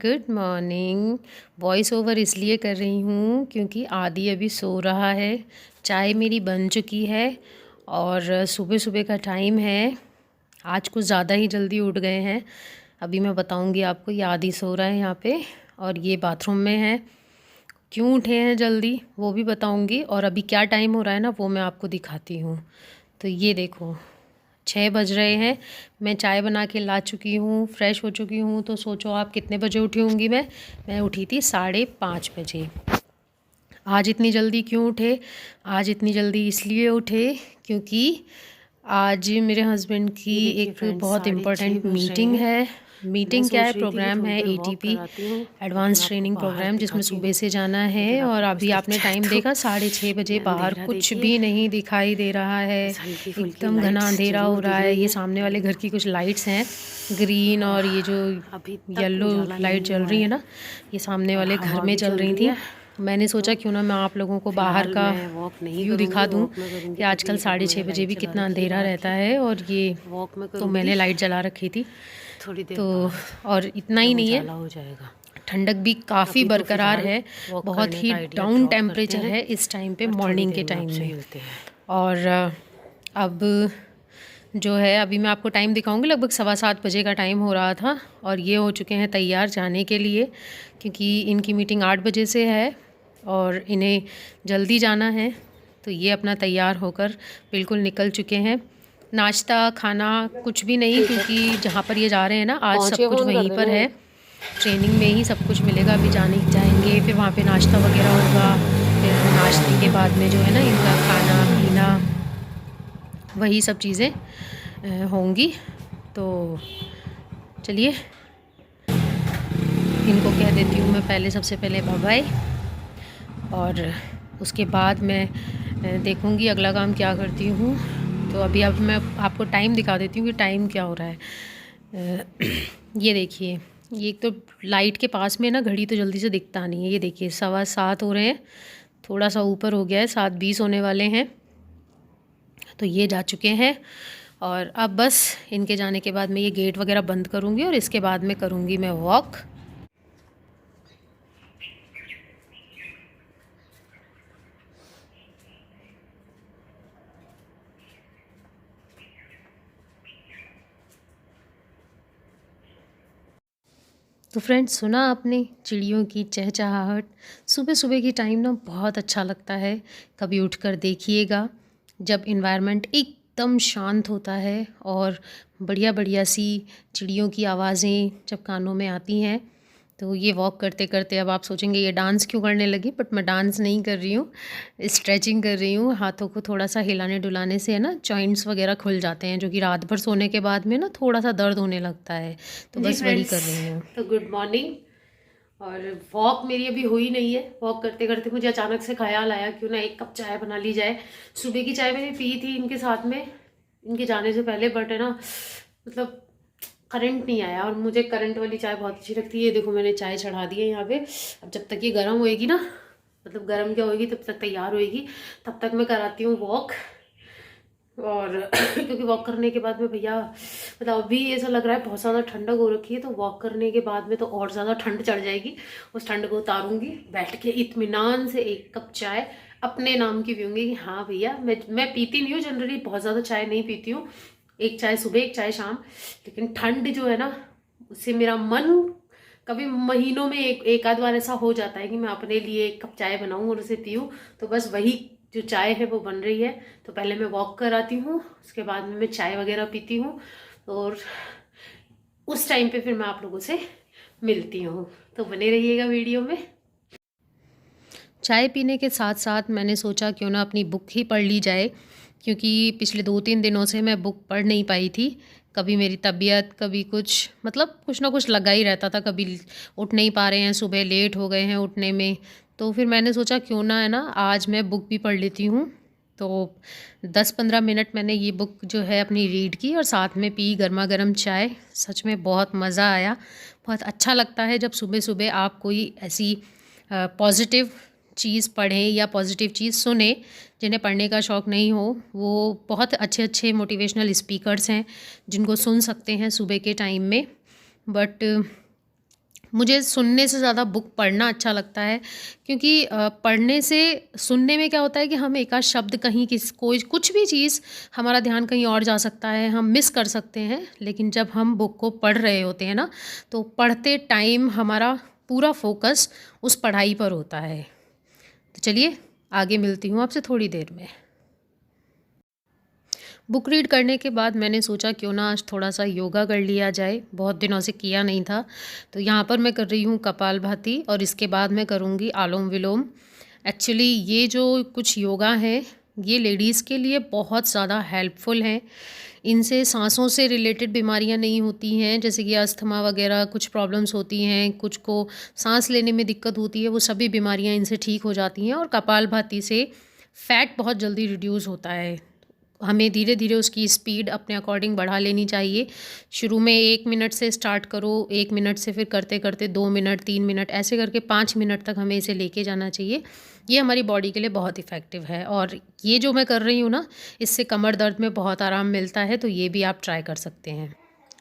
Good morning. Voice over इसलिए कर रही हूँ क्योंकि आदि अभी सो रहा है। चाय मेरी बन चुकी है और सुबह सुबह का टाइम है। आज कुछ ज़्यादा ही जल्दी उठ गए हैं। अभी मैं बताऊँगी आपको। ये आदि सो रहा है यहाँ पे और ये बाथरूम में है। क्यों उठे हैं जल्दी वो भी बताऊँगी, और अभी क्या टाइम हो रहा है ना वो मैं आपको दिखाती हूँ। तो ये देखो 6 बज रहे हैं। मैं चाय बना के ला चुकी हूँ, फ्रेश हो चुकी हूँ। तो सोचो आप कितने बजे उठी होंगी। मैं उठी थी 5:30 बजे। आज इतनी जल्दी क्यों उठे? आज इतनी जल्दी इसलिए उठे क्योंकि आज मेरे हस्बैंड की एक बहुत इम्पोर्टेंट मीटिंग है। मीटिंग क्या है, प्रोग्राम है ATP एडवांस ट्रेनिंग प्रोग्राम, जिसमें सुबह से जाना है। और अभी आपने टाइम देखा 6:30 बजे, बाहर कुछ भी नहीं दिखाई दे रहा है, एकदम घना अंधेरा हो रहा है। ये सामने वाले घर की कुछ लाइट्स हैं ग्रीन, और ये जो येलो लाइट जल रही है ना, ये सामने वाले घर में जल रही थी। मैंने सोचा क्यों ना मैं आप लोगों को बाहर का व्यू दिखा दूं कि आजकल 6:30 बजे भी कितना अंधेरा रहता है। और ये तो मैंने लाइट जला रखी थी थोड़ी देर तो, और इतना ही नहीं है, हो जाएगा। ठंडक भी काफ़ी तो बरकरार है। बहुत ही डाउन टेम्परेचर है इस टाइम पे, मॉर्निंग के टाइम में। और अब जो है, अभी मैं आपको टाइम दिखाऊंगी। लगभग 7:15 बजे का टाइम हो रहा था और ये हो चुके हैं तैयार जाने के लिए, क्योंकि इनकी मीटिंग 8 बजे से है और इन्हें जल्दी जाना है। तो ये अपना तैयार होकर बिल्कुल निकल चुके हैं। नाश्ता खाना कुछ भी नहीं, क्योंकि जहाँ पर ये जा रहे हैं ना, आज सब कुछ वहीं पर है। ट्रेनिंग में ही सब कुछ मिलेगा। अभी जाएंगे, फिर वहाँ पे नाश्ता वगैरह होगा। फिर नाश्ते के बाद में जो है ना, इनका खाना पीना, वही सब चीज़ें होंगी। तो चलिए इनको कह देती हूँ मैं पहले, सबसे पहले बाय बाय, और उसके बाद मैं देखूँगी अगला काम क्या करती हूँ। तो अभी अब मैं आपको टाइम दिखा देती हूँ कि टाइम क्या हो रहा है। ये देखिए, ये एक तो लाइट के पास में ना घड़ी तो जल्दी से दिखता नहीं है। ये देखिए 7:15 हो रहे हैं, थोड़ा सा ऊपर हो गया है, 7:20 होने वाले हैं। तो ये जा चुके हैं और अब बस इनके जाने के बाद मैं ये गेट वगैरह बंद करूँगी और इसके बाद में करूँगी मैं वॉक। तो फ्रेंड्स, सुना आपने चिड़ियों की चहचहाहट? सुबह सुबह की टाइम ना बहुत अच्छा लगता है। कभी उठकर देखिएगा, जब इन्वायरमेंट एकदम शांत होता है और बढ़िया बढ़िया सी चिड़ियों की आवाज़ें जब कानों में आती हैं। तो ये वॉक करते करते अब आप सोचेंगे ये डांस क्यों करने लगी, बट मैं डांस नहीं कर रही हूँ, स्ट्रेचिंग कर रही हूँ। हाथों को थोड़ा सा हिलाने डुलाने से है ना, जॉइंट्स वगैरह खुल जाते हैं, जो कि रात भर सोने के बाद में ना थोड़ा सा दर्द होने लगता है। तो बस वही कर रही हूँ। तो गुड मॉर्निंग। और वॉक मेरी अभी हुई नहीं है। वॉक करते करते मुझे अचानक से ख्याल आया क्यों ना 1 कप चाय बना ली जाए। सुबह की चाय मैंने पी थी इनके साथ में, इनके जाने से पहले, बट है ना, मतलब करंट नहीं आया। और मुझे करंट वाली चाय बहुत अच्छी लगती है। ये देखो मैंने चाय चढ़ा दी है यहाँ पे। अब जब तक ये गर्म होएगी ना, मतलब गर्म क्या होएगी, तब तक तैयार होएगी, तब तक मैं कराती हूँ वॉक। और क्योंकि वॉक करने के बाद में भैया, मतलब अभी ऐसा लग रहा है बहुत ज़्यादा ठंडक हो रखी है, तो वॉक करने के बाद में तो और ज़्यादा ठंड चढ़ जाएगी। उस ठंड को उतारूंगी, बैठ के इत्मीनान से 1 कप चाय अपने नाम की पीऊँगी कि हाँ भैया, मैं पीती नहीं हूँ जनरली, बहुत ज़्यादा चाय नहीं पीती हूँ। 1 चाय सुबह, 1 चाय शाम। लेकिन ठंड जो है ना, उससे मेरा मन कभी महीनों में एक आध बार ऐसा हो जाता है कि मैं अपने लिए 1 कप चाय बनाऊँ और उसे पीऊँ। तो बस वही जो चाय है वो बन रही है। तो पहले मैं वॉक कराती हूँ, उसके बाद में मैं चाय वगैरह पीती हूँ, और उस टाइम पे फिर मैं आप लोगों से मिलती हूँ। तो बने रहिएगा वीडियो में। चाय पीने के साथ साथ मैंने सोचा क्यों ना अपनी बुक ही पढ़ ली जाए, क्योंकि पिछले 2-3 दिनों से मैं बुक पढ़ नहीं पाई थी। कभी मेरी तबीयत, कभी कुछ, मतलब कुछ ना कुछ लगा ही रहता था। कभी उठ नहीं पा रहे हैं, सुबह लेट हो गए हैं उठने में। तो फिर मैंने सोचा क्यों ना है ना, आज मैं बुक भी पढ़ लेती हूँ। तो 10-15 मिनट मैंने ये बुक जो है अपनी रीड की, और साथ में पी गर्मा गर्म चाय। सच में बहुत मज़ा आया। बहुत अच्छा लगता है जब सुबह सुबह आप कोई ऐसी पॉजिटिव चीज़ पढ़ें या पॉजिटिव चीज़ सुने। जिन्हें पढ़ने का शौक़ नहीं हो, वो बहुत अच्छे अच्छे मोटिवेशनल स्पीकर्स हैं जिनको सुन सकते हैं सुबह के टाइम में। बट मुझे सुनने से ज़्यादा बुक पढ़ना अच्छा लगता है, क्योंकि पढ़ने से सुनने में क्या होता है कि हम एक आध शब्द कहीं कोई कुछ भी चीज़, हमारा ध्यान कहीं और जा सकता है, हम मिस कर सकते हैं। लेकिन जब हम बुक को पढ़ रहे होते हैं ना, तो पढ़ते टाइम हमारा पूरा फोकस उस पढ़ाई पर होता है। तो चलिए आगे मिलती हूँ आपसे थोड़ी देर में। बुक रीड करने के बाद मैंने सोचा क्यों ना आज थोड़ा सा योगा कर लिया जाए, बहुत दिनों से किया नहीं था। तो यहाँ पर मैं कर रही हूँ कपालभाति और इसके बाद मैं करूँगी आलोम विलोम। एक्चुअली ये जो कुछ योगा है ये लेडीज़ के लिए बहुत ज़्यादा हेल्पफुल हैं। इनसे सांसों से रिलेटेड बीमारियां नहीं होती हैं, जैसे कि अस्थमा वगैरह कुछ प्रॉब्लम्स होती हैं, कुछ को सांस लेने में दिक्कत होती है, वो सभी बीमारियां इनसे ठीक हो जाती हैं। और कपालभाति से फैट बहुत जल्दी रिड्यूस होता है। हमें धीरे धीरे उसकी स्पीड अपने अकॉर्डिंग बढ़ा लेनी चाहिए। शुरू में 1 मिनट से स्टार्ट करो, 1 मिनट से फिर करते करते 2 मिनट, 3 मिनट, ऐसे करके 5 मिनट तक हमें इसे लेके जाना चाहिए। ये हमारी बॉडी के लिए बहुत इफ़ेक्टिव है। और ये जो मैं कर रही हूँ ना, इससे कमर दर्द में बहुत आराम मिलता है, तो ये भी आप ट्राई कर सकते हैं।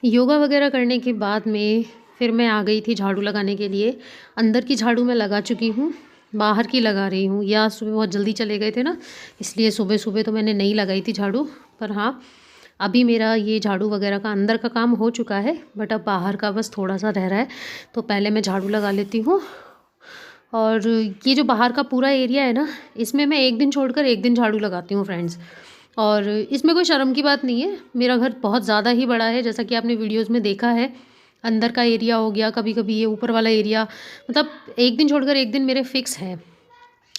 योगा वगैरह करने के बाद में फिर मैं आ गई थी झाड़ू लगाने के लिए। अंदर की झाड़ू मैं लगा चुकी हूँ, बाहर की लगा रही हूँ। या सुबह बहुत जल्दी चले गए थे ना, इसलिए सुबह सुबह तो मैंने नहीं लगाई थी झाड़ू। पर हाँ, अभी मेरा ये झाड़ू वगैरह का अंदर का काम हो चुका है, बट अब बाहर का बस थोड़ा सा रह रहा है। तो पहले मैं झाड़ू लगा लेती हूँ। और ये जो बाहर का पूरा एरिया है ना, इसमें मैं एक दिन छोड़कर एक दिन झाड़ू लगाती हूँ फ्रेंड्स। और इसमें कोई शर्म की बात नहीं है। मेरा घर बहुत ज़्यादा ही बड़ा है, जैसा कि आपने वीडियोज़ में देखा है। अंदर का एरिया हो गया, कभी कभी ये ऊपर वाला एरिया, मतलब एक दिन छोड़कर एक दिन मेरे फिक्स है,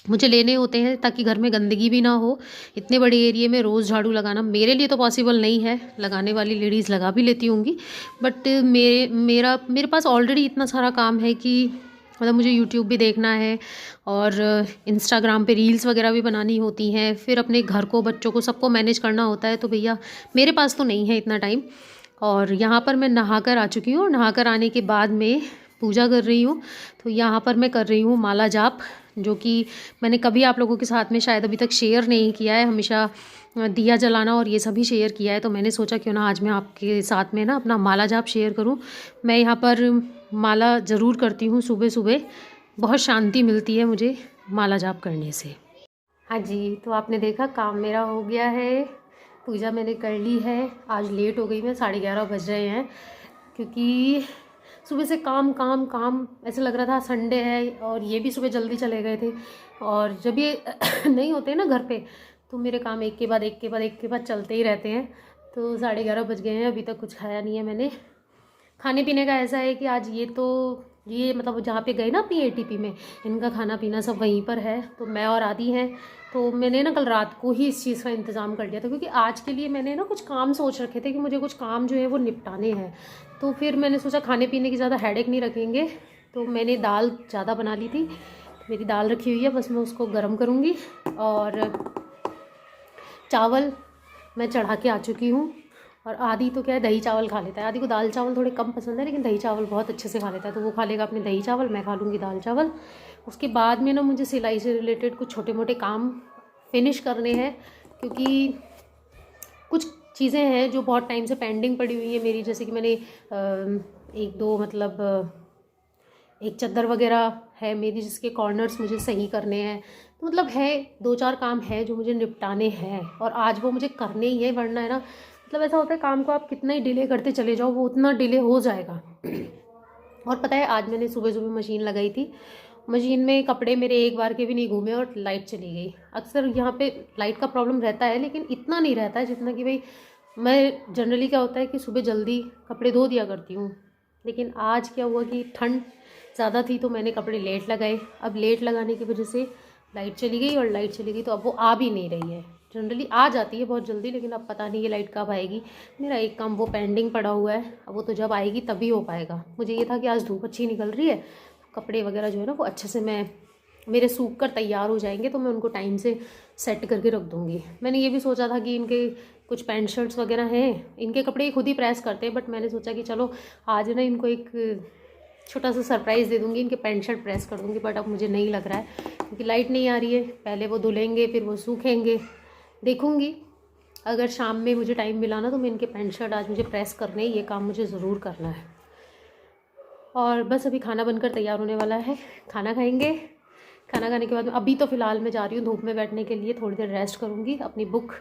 मुझे लेने होते हैं, ताकि घर में गंदगी भी ना हो। इतने बड़े एरिया में रोज़ झाड़ू लगाना मेरे लिए तो पॉसिबल नहीं है। लगाने वाली लेडीज़ लगा भी लेती होंगी, बट मेरे पास ऑलरेडी इतना सारा काम है कि मतलब मुझे यूट्यूब भी देखना है, और इंस्टाग्राम पे रील्स वगैरह भी बनानी होती हैं, फिर अपने घर को, बच्चों को, सबको मैनेज करना होता है। तो भैया मेरे पास तो नहीं है इतना टाइम। और यहाँ पर मैं नहाकर आ चुकी हूँ। नहाकर आने के बाद में पूजा कर रही हूँ। तो यहाँ पर मैं कर रही हूँ माला जाप, जो कि मैंने कभी आप लोगों के साथ में शायद अभी तक शेयर नहीं किया है। हमेशा दिया जलाना और ये सभी शेयर किया है, तो मैंने सोचा क्यों ना आज मैं आपके साथ में ना अपना माला जाप शेयर करूं। मैं यहाँ पर माला ज़रूर करती हूँ सुबह सुबह, बहुत शांति मिलती है मुझे माला जाप करने से। हाँ जी, तो आपने देखा काम मेरा हो गया है, पूजा मैंने कर ली है। आज लेट हो गई मैं, 11:30 बज रहे हैं, क्योंकि सुबह से काम काम काम, ऐसे लग रहा था संडे है। और ये भी सुबह जल्दी चले गए थे। और जब ये नहीं होते ना घर पे, तो मेरे काम एक के बाद एक के बाद एक के बाद चलते ही रहते हैं। तो 11:30 बज गए हैं, अभी तक कुछ खाया नहीं है मैंने। खाने पीने का ऐसा है कि आज ये मतलब जहाँ पे गए ना अपनी एटीपी में, इनका खाना पीना सब वहीं पर है। तो मैं और आदि हैं, तो मैंने ना कल रात को ही इस चीज़ का इंतज़ाम कर लिया था, क्योंकि आज के लिए मैंने ना कुछ काम सोच रखे थे कि मुझे कुछ काम जो है वो निपटाने हैं। तो फिर मैंने सोचा खाने पीने की ज़्यादा हेडेक नहीं रखेंगे, तो मैंने दाल ज़्यादा बना ली थी। मेरी दाल रखी हुई है, बस मैं उसको गर्म करूँगी। और चावल मैं चढ़ा के आ चुकी हूँ। और आदि तो क्या है, दही चावल खा लेता है। आदि को दाल चावल थोड़े कम पसंद है, लेकिन दही चावल बहुत अच्छे से खा लेता है। तो वो खा लेगा अपने दही चावल, मैं खा लूँगी दाल चावल। उसके बाद में ना मुझे सिलाई से रिलेटेड कुछ छोटे मोटे काम फिनिश करने हैं, क्योंकि कुछ चीज़ें हैं जो बहुत टाइम से पेंडिंग पड़ी हुई है मेरी। जैसे कि मैंने एक दो मतलब एक चद्दर वगैरह है मेरी, जिसके कॉर्नर्स मुझे सही करने हैं। तो मतलब है 2-4 काम है जो मुझे निपटाने हैं, और आज वो मुझे करने ही है। वरना है ना, मतलब ऐसा होता है काम को आप कितना ही डिले करते चले जाओ, वो उतना डिले हो जाएगा। और पता है, आज मैंने सुबह सुबह मशीन लगाई थी। मशीन में कपड़े मेरे एक बार के भी नहीं घूमे और लाइट चली गई। अक्सर यहाँ पे लाइट का प्रॉब्लम रहता है, लेकिन इतना नहीं रहता है जितना कि भाई मैं जनरली क्या होता है कि सुबह जल्दी कपड़े धो दिया करती हूँ। लेकिन आज क्या हुआ कि ठंड ज़्यादा थी, तो मैंने कपड़े लेट लगाए। अब लेट लगाने की वजह से लाइट चली गई, और लाइट चली गई तो अब वो आ भी नहीं रही है। जनरली आ जाती है बहुत जल्दी, लेकिन अब पता नहीं ये लाइट कब आएगी। मेरा एक काम वो पेंडिंग पड़ा हुआ है, अब वो तो जब आएगी तभी हो पाएगा। मुझे ये था कि आज धूप अच्छी निकल रही है, कपड़े वगैरह जो है ना वो अच्छे से मेरे सूख कर तैयार हो जाएंगे, तो मैं उनको टाइम से सेट करके रख दूँगी। मैंने ये भी सोचा था कि इनके कुछ पैंट शर्ट्स वगैरह हैं, इनके कपड़े खुद ही प्रेस करते हैं, बट मैंने सोचा कि चलो आज ना इनको एक छोटा सा सरप्राइज़ दे दूँगी, इनके पैंट शर्ट प्रेस कर दूँगी। बट अब मुझे नहीं लग रहा है, क्योंकि लाइट नहीं आ रही है। पहले वो धुलेंगे, फिर वो सूखेंगे। देखूँगी, अगर शाम में मुझे टाइम मिला ना, तो मैं इनके पैंट शर्ट आज मुझे प्रेस करने, ये काम मुझे ज़रूर करना है। और बस अभी खाना बनकर तैयार होने वाला है, खाना खाएंगे। खाना खाने के बाद अभी तो फ़िलहाल मैं जा रही हूँ धूप में बैठने के लिए, थोड़ी देर रेस्ट करूँगी, अपनी बुक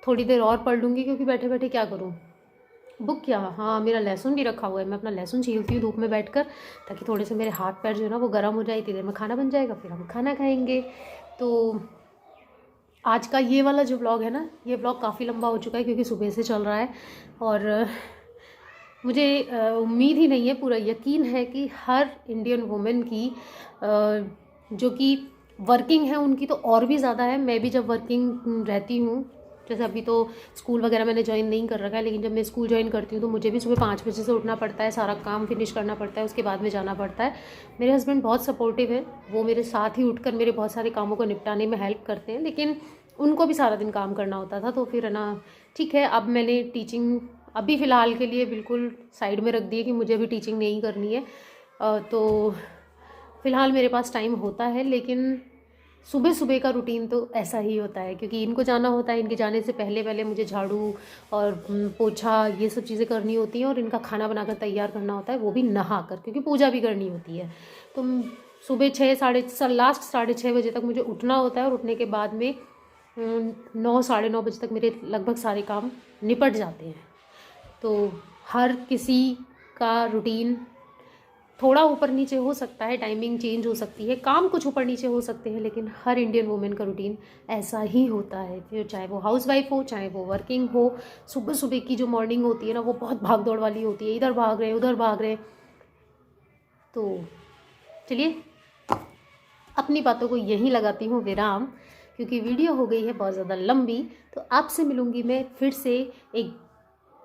थोड़ी देर और पढ़ लूँगी, क्योंकि बैठे बैठे क्या करूँ, बुक क्या, हाँ मेरा लहसुन भी रखा हुआ है, मैं अपना लहसुन छीलती हूँ धूप में बैठकर, ताकि थोड़े से मेरे हाथ पैर जो है ना वो गर्म हो जाए, इतनी देर में खाना बन जाएगा, फिर हम खाना खाएंगे। तो आज का ये वाला जो ब्लॉग है ना, ये ब्लॉग काफ़ी लंबा हो चुका है, क्योंकि सुबह से चल रहा है और मुझे उम्मीद ही नहीं है, पूरा यकीन है कि हर इंडियन वुमेन की जो कि वर्किंग है उनकी तो और भी ज़्यादा है। मैं भी जब वर्किंग रहती हूँ, जैसे अभी तो स्कूल वगैरह मैंने ज्वाइन नहीं कर रखा है, लेकिन जब मैं स्कूल ज्वाइन करती हूँ तो मुझे भी सुबह 5 बजे से उठना पड़ता है, सारा काम फिनिश करना पड़ता है, उसके बाद में जाना पड़ता है। मेरे हस्बैंड बहुत सपोर्टिव है, वो मेरे साथ ही उठकर मेरे बहुत सारे कामों को निपटाने में हेल्प करते हैं, लेकिन उनको भी सारा दिन काम करना होता था, तो फिर है ना, ठीक है, अब मैंने टीचिंग अभी फ़िलहाल के लिए बिल्कुल साइड में रख दी है कि मुझे अभी टीचिंग नहीं करनी है। तो फ़िलहाल मेरे पास टाइम होता है, लेकिन सुबह सुबह का रूटीन तो ऐसा ही होता है, क्योंकि इनको जाना होता है, इनके जाने से पहले पहले मुझे झाड़ू और पोछा ये सब चीज़ें करनी होती हैं, और इनका खाना बनाकर तैयार करना होता है, वो भी नहा कर, क्योंकि पूजा भी करनी होती है। तो सुबह 6 लास्ट 6:30 बजे तक मुझे उठना होता है, और उठने के बाद में 9 साढ़े 9 बजे तक मेरे लगभग सारे काम निपट जाते हैं। तो हर किसी का रूटीन थोड़ा ऊपर नीचे हो सकता है, टाइमिंग चेंज हो सकती है, काम कुछ ऊपर नीचे हो सकते हैं, लेकिन हर इंडियन वुमेन का रूटीन ऐसा ही होता है, फिर चाहे वो हाउसवाइफ हो, चाहे वो वर्किंग हो। सुबह सुबह की जो मॉर्निंग होती है ना, वो बहुत भाग दौड़ वाली होती है, इधर भाग रहे उधर भाग रहे। तो चलिए अपनी बातों को यहीं लगाती हूँ विराम, क्योंकि वीडियो हो गई है बहुत ज़्यादा लंबी। तो आपसे मिलूँगी मैं फिर से एक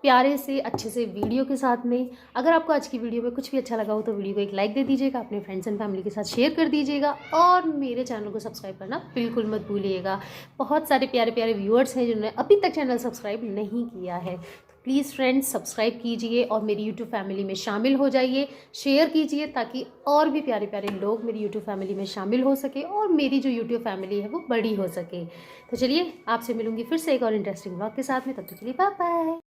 प्यारे से अच्छे से वीडियो के साथ में। अगर आपको आज की वीडियो में कुछ भी अच्छा लगा हो तो वीडियो को एक लाइक दे दीजिएगा, अपने फ्रेंड्स एंड फैमिली के साथ शेयर कर दीजिएगा, और मेरे चैनल को सब्सक्राइब करना बिल्कुल मत भूलिएगा। बहुत सारे प्यारे प्यारे व्यूअर्स हैं जिन्होंने अभी तक चैनल सब्सक्राइब नहीं किया है, तो प्लीज़ फ्रेंड्स सब्सक्राइब कीजिए और मेरी यूट्यूब फैमिली में शामिल हो जाइए, शेयर कीजिए, ताकि और भी प्यारे प्यारे लोग मेरी यूट्यूब फैमिली में शामिल हो सके और मेरी जो यूट्यूब फैमिली है वो बड़ी हो सके। तो चलिए आपसे मिलूंगी फिर से एक और इंटरेस्टिंग ब्लॉग के साथ में, तब तक के लिए बाय बाय।